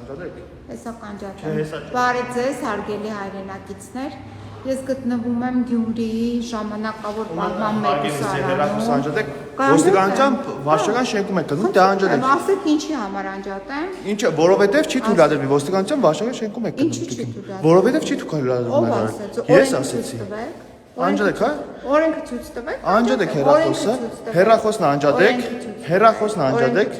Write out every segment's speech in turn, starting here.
կանջադեք։ Հեսա կանջատեմ։ Բարև ձեզ, հարգելի հայրենակիցներ։ Ես գտնվում եմ Գյումրիի ժամանակավոր պահման մեկուսարանում։ Ոստիկանության վարչական շենքում եք գնում, դե անջատեք։ Ասեք ինչի համար անջատեմ։ Ինչը, որովհետև չի թույլատրվի ոստիկանության վարչական շենքում եք գնում։ Որովհետև չի թույլատրվում։ Ես ասեցի։ Անջատեք, հա։ Օրենքը ցույց տվեք։ Անջատեք հեռախոսը։ Հեռախոսն անջատեք։ Հեռախոսն անջատեք։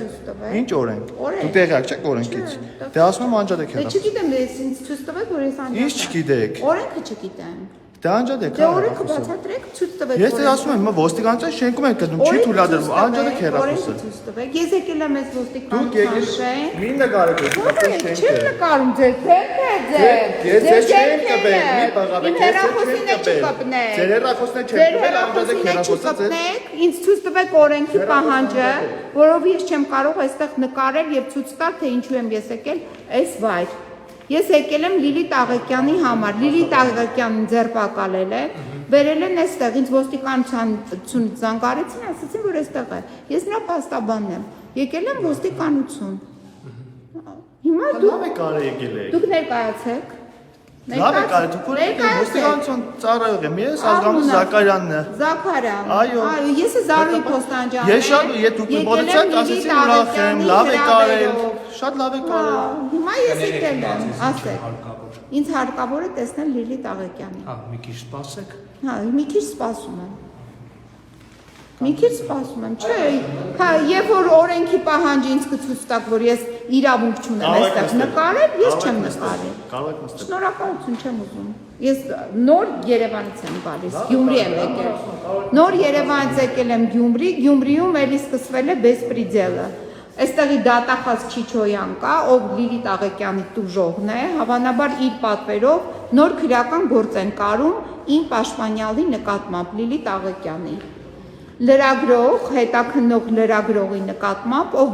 Ինչ օրենք։ Դու տեղյակ չեք օրենքից։ Դե ասում եմ անջատեք հեռախոսը։ Դե չգիտեմ, ես ինձ ցույց տվեք, որ ես անջատեմ։ Ինչ չգիտեք։ Օրենքը չգիտեմ։ Դե անջատեք, հա։ Դե օրենքը բացատրեք, ցույց տվեք։ Ես ասում եմ, ոստիկանության շենքում եք գնում, չի թույլատրվում, անջատեք հեռախոսը։ Ցույց տվեք։ Ես եկել եմ այս ոստիկանության շենք։ Մի նկարեք ոստիկանության շենքը։ Չեմ նկարում ձեր թերքը ձեր։ Ես շենք կբեմ, մի բաղավեք, ես հեռախոսին չկպնեք։ Ձեր հեռախոսն է չեմ կպնել, անջատեք հեռախոսը ձեր։ Ինձ ցույց տվեք օրենքի պահանջը, որով ես չեմ կարող այստեղ նկարել եւ ցույց տալ, թե ինչու եմ ես եկել այս վայր։ Ես եկել եմ Լիլիթ Աղեկյանի համար, Լիլիթ Աղեկյանին ձերբակալել է, վերել են այստեղ, ինձ ոստիկանություն զանգարեցին, ասացին, որ այստեղ է։ Ես նրա փաստաբանն եմ, եկել եմ ոստիկանություն։ Հիմա դուք ներկայացեք։ Լավ եք արել, դուք ոստիկանություն ծառայող եմ, ես Ազգանուհի Զաքարյանն է։ Զաքարյան։ Այո։ Ես Զարուհի Փոստանջյանն եմ։ Ես շատ դուք մոտեցաք, ասեցին ուրախ եմ, լավ եք արել։ Շատ լավ եք արել։ Հիմա ես եկել եմ, ասեք։ Ինձ հարկավոր է տեսնել Լիլիթ Աղեկյանին։ Հա, մի քիչ սպասեք։ Հա, մի քիչ սպասում եմ։ Մի քիչ սպասում եմ, չէ։ Հա, երբ որ օրենքի պահանջը ինձ կցույց տաք, որ ես իրավունք չունեմ այստեղ նկարել, ես չեմ նկարել։ Կարող եք նստել։ Շնորհակալություն չեմ ուզում։ Ես նոր Երևանից եմ գալիս, Գյումրի եմ եկել։ Նոր Երևանից եկել եմ Գյումրի, Գյումրիում էլի սկսվել է բեսպրիդելը։ Այստեղի դատախազ Չիչոյան կա, ով Լիլիթ Աղեկյանի տուժողն է, հավանաբար իր պատվերով նոր քրեական գործ են կարում իմ պաշտպանյալի նկատմամբ Լիլիթ Աղեկյանի։ Լրագրող, հետաքննող լրագրողի նկատմամբ, ով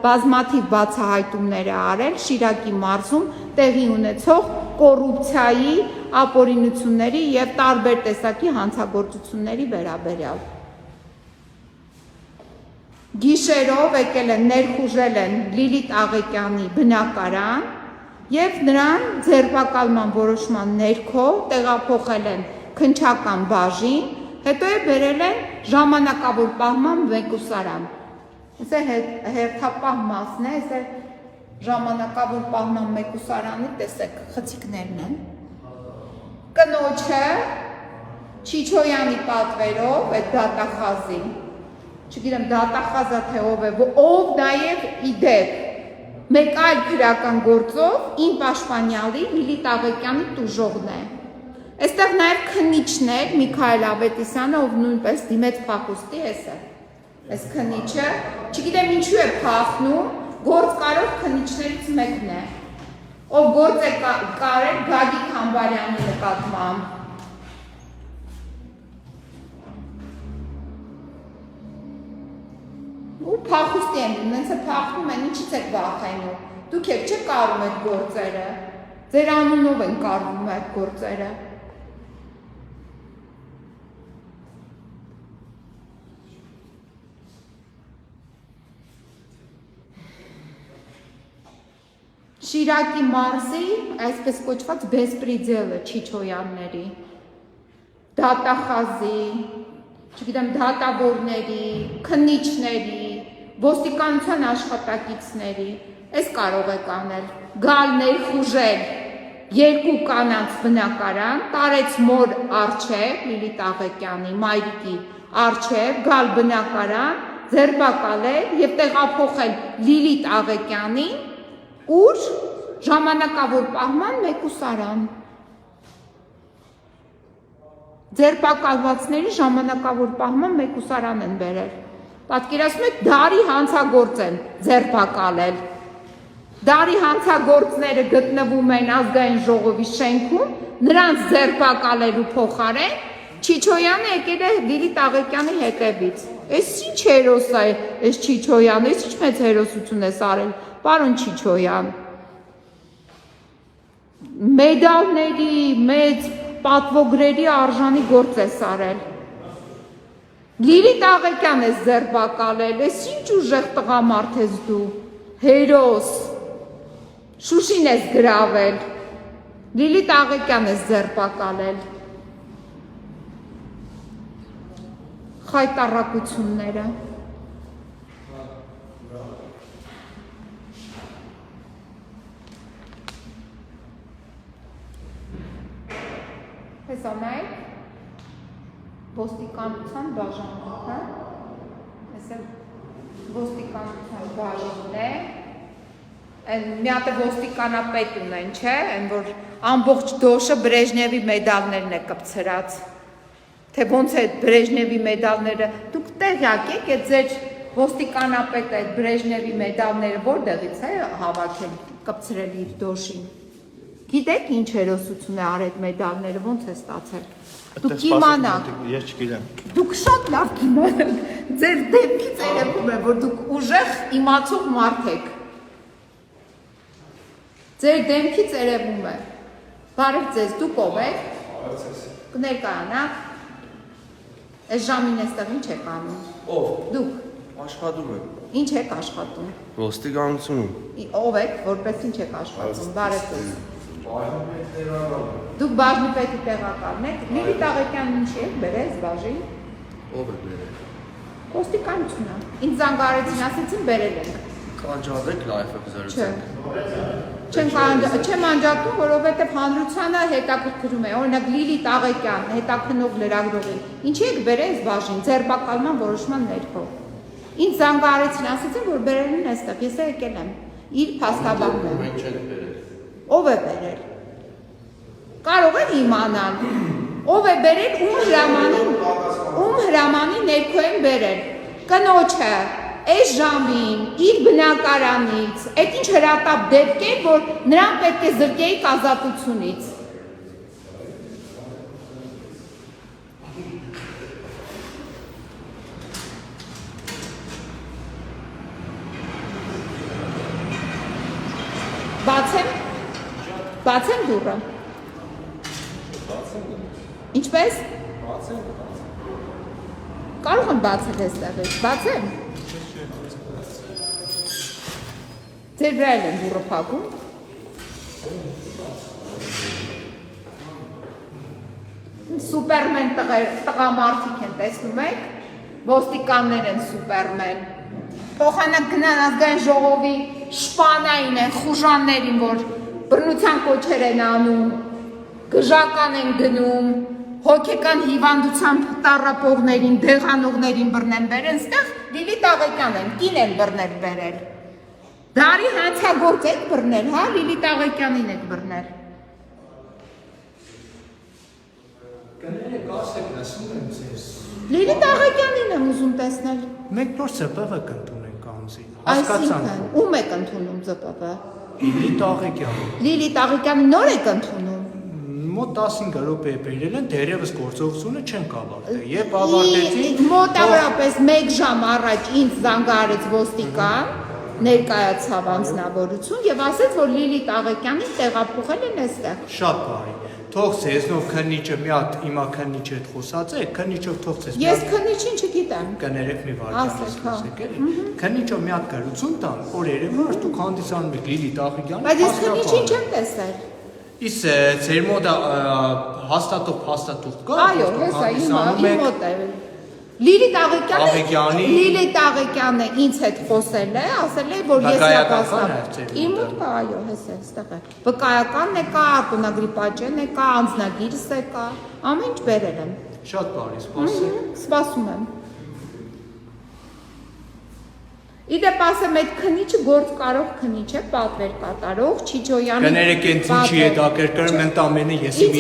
բազմաթիվ բացահայտումներ է արել Շիրակի մարզում տեղի ունեցող կոռուպցիայի, ապօրինությունների եւ տարբեր տեսակի հանցագործությունների վերաբերյալ։ Գիշերով եկել են, ներխուժել են Լիլիթ Աղեկյանի բնակարան եւ նրան ձերբակալման որոշման ներքո տեղափոխել են քննչական բաժին, հետո բերել են ժամանակավոր պահման մեկուսարան։ Այս հերթապահ մասն է, այս ժամանակավոր պահման մեկուսարանի, տեսեք, խցիկներն են։ Կնոջը Չիչոյանի պատվերով այդ դատախազի, չգիտեմ դատախազը թե ով է, ով նաև իդեպ մեկ այլ քրեական գործով իմ պաշտպանյալի Լիլիթ Աղեկյանի տուժողն է։ Այստեղ նաև քննիչներ Միքայել Ավետիսյանը, ով նույնպես դիմեց փախուստի, այս քննիչը, չգիտեմ ինչու է փախնում, գործ կարող քննիչներից մեկն է, ով գործ է կարել Գագիկ Համբարյանի նկատմամբ։ Ու փախուստի են, նենց է փախնում են, ինչից եք վախենում, դուք եք չեք կարում այդ գործերը, ձեր անունով են կարվում այդ գործերը։ Շիրակի մարզի, այսպես կոչված բեսպրիդելը Չիչոյանների, դատախազի, չգիտեմ դատավորների, քննիչների, ոստիկանության աշխատակիցների, այս կարող եք անել, գալ ներխուժել երկու կանանց բնակարան, տարեց մոր առջև, Լիլիթ Աղեկյանի մայրիկի առջև, գալ բնակարան, ձերբակալել եւ տեղափոխել Լիլիթ Աղեկյանին, ուր ժամանակավոր պահման մեկուսարան։ Ձերբակալվածների ժամանակավոր պահման մեկուսարան են բերել։ Պատկերացնում եք, դարի հանցագործ են ձերբակալել։ Դարի հանցագործները գտնվում են Ազգային ժողովի շենքում, նրանց ձերբակալելու փոխարեն Չիչոյանը եկել է Լիլիթ Աղեկյանի հետևից։ Էս ինչ հերոս է, էս Չիչոյանը, էս ինչ մեծ հերոսություն է արել, պարոն Չիչոյան։ Մեդալների, մեծ պատվոգրերի արժանի գործ է արել։ Լիլիթ Աղեկյան ես ձերբակալել, ես ինչ ուժեղ տղամարդ ես դու, հերոս, Շուշին ես գրավել, Լիլիթ Աղեկյան ես ձերբակալել, խայտառակությունները, հեսանայք, ոստիկանության բաժանմունքը, ես ոստիկանության բաժինն է, մի հատ ոստիկանապետ ունեն, չէ, այն որ ամբողջ դոշը Բրեժնևի մեդալներն է կպցրած, թե ոնց է Բրեժնևի մեդալները, դուք տեղյակ եք, այդ ձեր ոստիկանապետը այդ Բրեժնևի մեդալները որտեղից է հավաքել, կպցրել իր դոշին, գիտեք ինչ հերոսություն է արել մեդալները, ոնց է ստացել, դուք իմանաք, ես չգիտեմ, դուք շատ լավ կիմանաք, ձեր դեպքից երևում է, որ դուք ուժեղ իմացող մարդ եք, ձեր դեմքից երևում է, բարև ձեզ, դուք ով եք, կներկայանաք, այս ժամին էստեղ ինչ եք անում, դուք, Աշխատում եմ, ինչ եք աշխատում, ոստիկանությունում, ով եք, որպես ինչ եք աշխատում, բարև ձեզ, դուք բաժնի պետի տեղակալն եք, Լիլիթ Աղեկյանն ինչի եք բերես բաժին, ով է բերել, ոստիկանությունը, ինձ զանգարեցին, ասեցին բերել ենք, կանջադեք լայֆը կզրուցենք, Չեմ անջատում, որովհետև հանրությանը հետաքրքրում է, օրինակ Լիլիթ Աղեկյան, հետաքննող լրագրողին, ինչի եք բերել այս բաժին, ձերբակալման որոշման ներքո։ Ինձ զանգարեցին, ասեցին, որ բերել են այստեղ, ես եկել եմ, իր փաստաբանն եմ։ մենք չենք բերել, Ով է բերել։ Կարող են իմանալ, ով է բերել, ում հրամանի ներքո են բերել։ Կնոջը այս ժամին իր բնակարանից, այդ ինչ հրատապ դեպք է, որ նրան պետք է զրկեիք ազատությունից։ Բացեմ դուռը։ Ինչպես։ Կարող եմ բացել այստեղից, բացեմ։ Ձեր վրա են դուռը փակում։ Սուպերմեն տղամարդիկ են, տեսնում եք, ոստիկաններ են սուպերմեն։ Փոխանակ գնան ազգային ժողովի շպանային են, խուժաններին, որ բռնության կոչեր են անում, գժական են գնում, հոգեկան հիվանդությամբ տառապողներին, դեղանողներին բռնեն բերեն, ստեղ Լիլիթ Աղեկյան են, կին են բռնել բերել։ Դարի հանցագործ եք բռնել, հա, Լիլիթ Աղեկյանին եք բռնել։ Կներեք, ասեք, լսում եմ ձեզ։ Լիլիթ Աղեկյանին եմ ուզում տեսնել։ Մենք նոր ԶՊՎ կընդունենք անձի։ Այսինքն, ում եք ընդունում ԶՊՎ։ Լիլիթ Աղեկյանը։ Լիլիթ Աղեկյանը նոր եք ընդունում։ Մոտ 15 րոպե բերել են, դերևս գործողությունը չենք ավարտել։ Երբ ավարտեցին, մոտավորապես 1 ժամ առաջ ինձ զանգարեց ոստիկան, ներկայացավ անձնավորություն եւ ասեց, որ Լիլիթ Աղեկյանին տեղափոխել են այստեղ։ շատ բարի։ Թող ձեզնով քննիչը մի հատ հիմա քննիչ հետ խոսացեք, քննիչով թող ձեզ։ Ես քննիչին չգիտեմ։ Կներեք մի վարքան Ասեք, հա։ ասեք էլի։ Քննիչով մի հատ գրություն տան, որ երևի որ դուք հանդիսանում եք Լիլիթ Աղեկյանը։ Բայց ես քննիչին չեմ տեսել։ Իս ձեր մոտ հաստատող փաստաթուղթ կա։ Այո, հեսա իմ մոտ է։ Լիլիթ Աղեկյանը ինձ հետ խոսել է, ասել է, որ ես Վկայական է ձեր Իմ մոտ կա, այո, հեսա, այստեղ է։ Վկայականն է կա, արտոնագրի պատճենն է կա, անձնագիրս է կա, ամեն ինչ բերել եմ։ Շատ բարի, սպասեմ։ Սպասում եմ։ Իդեպ ասեմ, այդ քննիչը գործ կարող քննիչ է, պատվեր կատարող, Չիչոյանի Կներեք ինձ ինչի հետաքրքրում ընդամենը ես իմ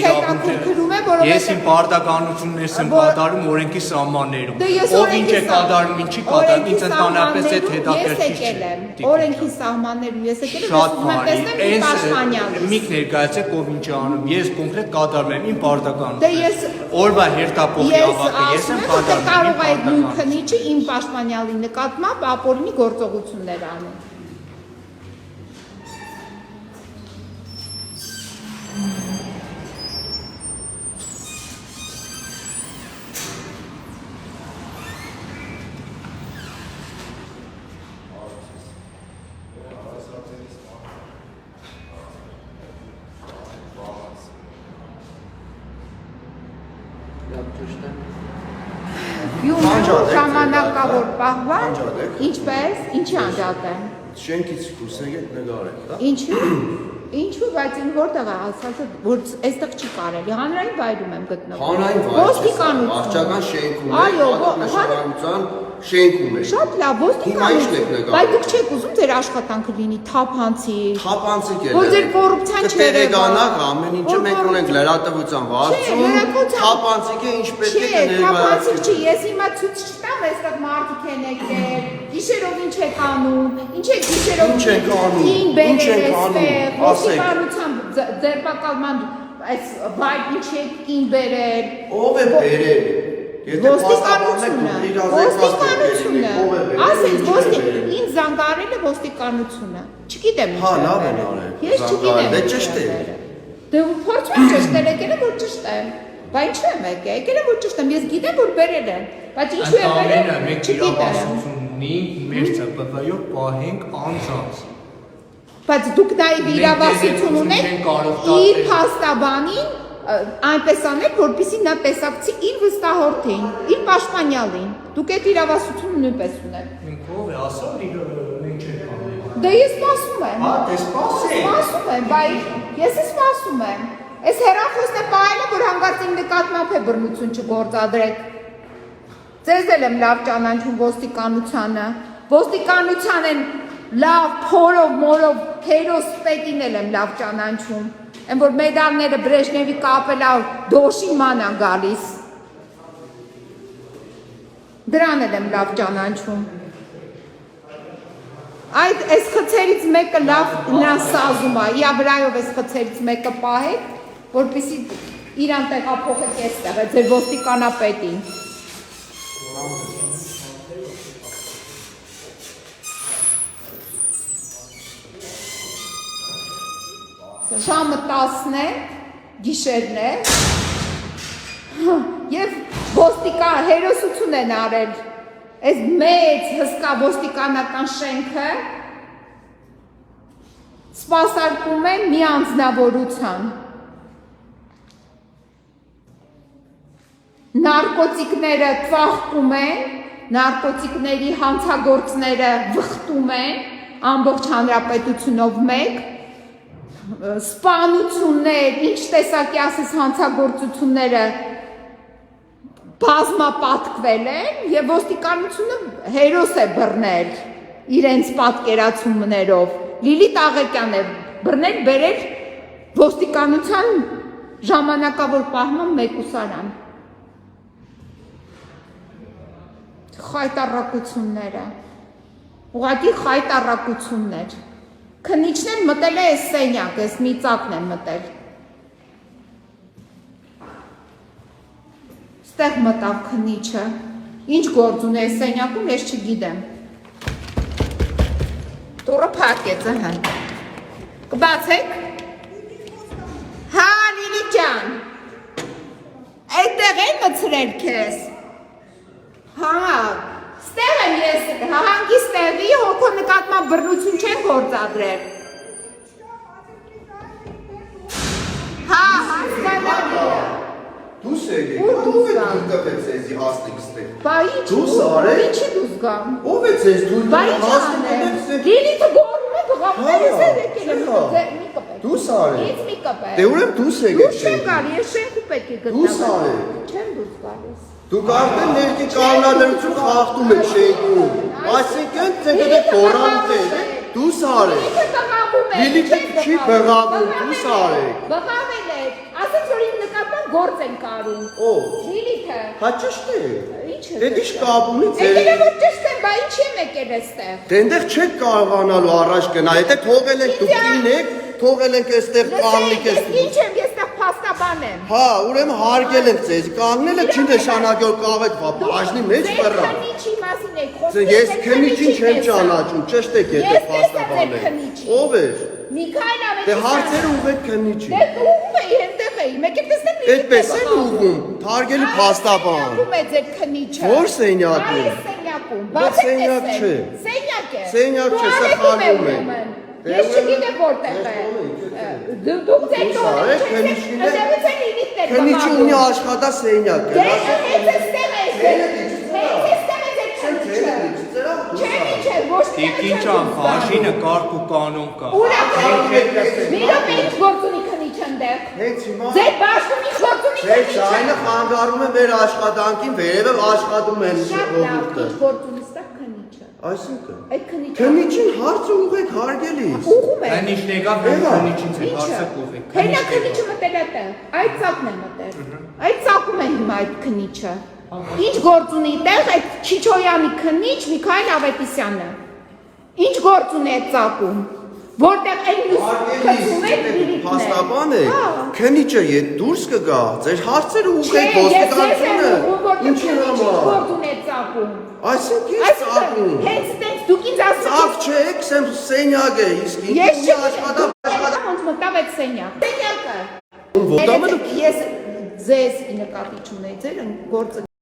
ես իմ պարտականություններս եմ կատարում օրենքի սահմաններում։ Ով ինչ է կատարում, ինչի կատարում, ինձ ընդհանրապես այդ հետաքրքիր չէ։ Օրենքի սահմաններում ես եկել եմ, Շատ ուզում եմ տեսնել իմ պաշտպանյալից։ Միք ներկայացեք ով ինչ է անում, ես կոնկրետ կատարում եմ իմ Դե պարտականությունները։ ես Օրվա հերթափոխի ավակը ես եմ կատարում։ կարող է նույն քննիչը իմ պաշտպանյալի նկատմամբ ապօրինի գործողություններ անում։ Գյումրու ժամանակավոր պահված, ինչպես, ինչի անջատեմ։ Շենքից դուրս եկեք նկարեք, հա։ Ինչու, բայց ինձ որտեղ է ասածը, որ այստեղ չի կարելի, հանրային վայրում եմ գտնվում։ Հանրային վայր, վարչական շենքում է, պատասխանատվության շենքում է։ Շատ լավ, ոստիկանություն, բայց դուք չեք ուզում ձեր աշխատանքը լինի թափանցիկ։ Թափանցիկ է։ Որ ձեր կոռուպցիան կտերեգանակ ամեն ինչը մենք ունենք լրատվության վարձում, թափանցիկ է ինչ պետք է ներկայացվի։ Թափանցիկ չի, ես հիմա ցույց չտամ, այստեղ մարդիկ են եկել, գիշերով ինչ եք անում, ինչ եք գիշերով ինչ եք անում, ինչ եք անում, ոստիկանության ձերբակալման այս վայր ինչ եք ին բերել։ Ով է բերել։ Ոստիկանությունը, ասենց ինձ զանգարել է ոստիկանությունը, չգիտեմ ինչ հա, լավ են արել, ես չգիտեմ դե ճշտ է։ Դե փորձում եմ ճշտել, եկել եմ որ ճշտեմ, բա ինչու եմ եկել եմ որ ճշտեմ, ես գիտեմ որ բերել են, բայց ինչու եմ բերել, մենք իրավասություննի մեր ՑՊՊ-ով պահենք անձանց։ Բայց դուք նաև իրավասություն ունեք իր փաստաբանին այնպես անել, որպեսզի նա տեսակցի իր վստահորդին, իր պաշտպանյալին։ Դուք այդ իրավասությունը նույնպես ունեք։ Մենք ով է ասել մենք չենք անել։ Դե ես սպասում եմ։ Հա, դե սպասի։ Սպասում եմ, բայց ես սպասում եմ։ Այս հեռախոսն է պահելը, որ հանկարծ իմ նկատմամբ է բռնություն չգործադրեք։ Ձեզ էլ եմ լավ ճանաչում ոստիկանությանը։ Ոստիկանության են լավ փորով, մորով, հերոս պետին էլ եմ լավ ճանաչում։ Են որ մեդալները Բրեժնևի կապելա դոշին ման են գալիս։ Դրան էլ եմ լավ ճանաչում։ Այդ այս խցերից մեկը լավ նա սազում է, իա վրայով այս խցերից մեկը պահեք, որպեսզի իրան տեղափոխեք այստեղ, ձեր ոստիկանապետին։ Ժամը 10-ն է, գիշերն է, և ոստիկան հերոսություն են արել, այս մեծ հսկա ոստիկանական շենքը սպասարկում է մի անձնավորության։ Նարկոտիկները ծաղկում են, նարկոտիկների հանցագործները վխտում են, ամբողջ հանրապետությունով մեկ, սպանություններ, ինչ տեսակի ասես հանցագործությունները բազմապատկվել են և ոստիկանությունը հերոս է բռնել իրենց պատկերացումներով, Լիլիթ Աղեկյան է բռնել բերել ոստիկանության ժամանակավոր պահման մեկուսարան։ Խայտառակությունները, ուղղակի խայտառակություններ։ Քնիչն են մտել է այս սենյակ, այս միծակն են մտել։ Ստեղ մտավ քնիչը, ինչ գործ ունի այս սենյակում, ես չգիտեմ։ Դուռը փակեց, ըհը։ Կբացեք։ Հա, Լիլիթ ջան, այդտեղ են մտցրել քեզ։ Հա, ստեղ եմ ես, հանգիստ տեղի հոգո նկատմամբ բռնություն չեն գործադրել։ Հա, հասկանալի է։ Դուս եկեք, ով է դուր տվեց ձեզի հասնեք ստեղ։ Բա ինչ, Դուս արեք։ ինչի դուս գամ։ Ով է ձեզ դուր Բա ինչ անեմ, Լիլիթը գորում է բղավներ, ես էլ եկել եմ, մի կպեք։ Դուս արեք։ Ես մի կպեք։ Դե ուրեմն դուս եկեք Դուս չեմ գալի, ես շենքու պետք է գտնամ։ Դուս արեք։ Չեմ դուս գալիս։ Դուք արդեն ներքի կանոնադրություն խախտում եք շենքում։ Այսինքն ձեր դե կորանտ է, դուս արեք։ Լիլիթը չի բղավում, դուս արեք։ Բղավել է, ասած որ իմ նկատմամբ գործ են կարում։ Ո՞վ։ Լիլիթը։ Հա ճիշտ է։ Ինչ է։ Դե դիշ կապ ունի ձեր։ Եկել եմ որ ճիշտ եմ, բա ինչ եմ եկել այստեղ։ Դե այնտեղ չեք կարողանալու առաջ գնալ, եթե թողել եք դուք ինեք, թողել ենք այստեղ կանգնիկ Ես ես։ ինչ եմ, ես այստեղ փաստաբան եմ։ Հա, ուրեմն հարգել ենք ձեզ, կանգնելը չի նշանակի որ կավեք բաժնի մեջ բռա։ Քնիչի մասին եք խոսում։ Ես քնիչին չեմ ճանաչում, ճշտ եք եթե փաստաբան եք։ Ով է։ Միքայել Դե Ավետիսյան։ հարցերը ուղեք քնիչին։ Դե ուղում էի, այնտեղ էի, մեկ էլ տեսնեմ մի Այդպես են ուղում, թարգելի փաստաբան։ Ուղում է ձեր քնիչը։ Որ սենյակում։ Այս սենյակում։ Դա սենյակ չէ։ Սենյակ է։ Սենյակ չէ, սա խաղում է։ Ես չգիտեմ որտեղ է։ Դուք ձեր տոնը չեք լիլիթներ Քնիչը ունի աշխատասենյակ։ Հենց էստեղ է։ Հենց էստեղ է ձեր քնիչը։ Չէ, ոչ մի Տիկին ջան, բաժինը կարգ ու կանոն կա։ Ուրա մի րոպե գործ ունի քնիչը ընդեղ։ Հենց հիմա Ձեր բաշխումի գործ ունի Ձեր քնիչը։ ձայնը խանգարում է մեր աշխատանքին, վերևը աշխատում են Շատ լավ, ժողովուրդը։ ինչ գործ ունի ստա քնիչը։ Այսինքն Այդ քնիչը քնիչին հարցը ուղեք հարգելիս։ ուղում է։ Այնիշն եկավ քնիչից է հարցը կողի։ Հենա քնիչը մտել է տեղ։ Այդ ծակն է մտել։ Այդ ծակում է հիմա այդ քնիչը։ Ինչ գործ ունի տեղ այդ Չիչոյանի քնիչ Միքայել Ավետիսյանը։ Ինչ գործ ունի այդ ծակում։ Որտեղ այն քցում է դիրիկն է։ Փաստաբան է։ Քնիչը ետ դուրս կգա, ձեր հարցերը ուղեք ոստիկանությունը։ Ինչի համար։ Գործ ունի այդ ծակում։ Այսինքն ես ծաղում։ Հենց տենց դուք ինձ ասում Ծաղ չեք, սեմ սենյակ է, իսկ Ես ինձ աշխատա։ ոնց մտավ այդ սենյակ։ Սենյակը։ Ոտամը Ես ձեզ նկատի չունեի, ձեր գործը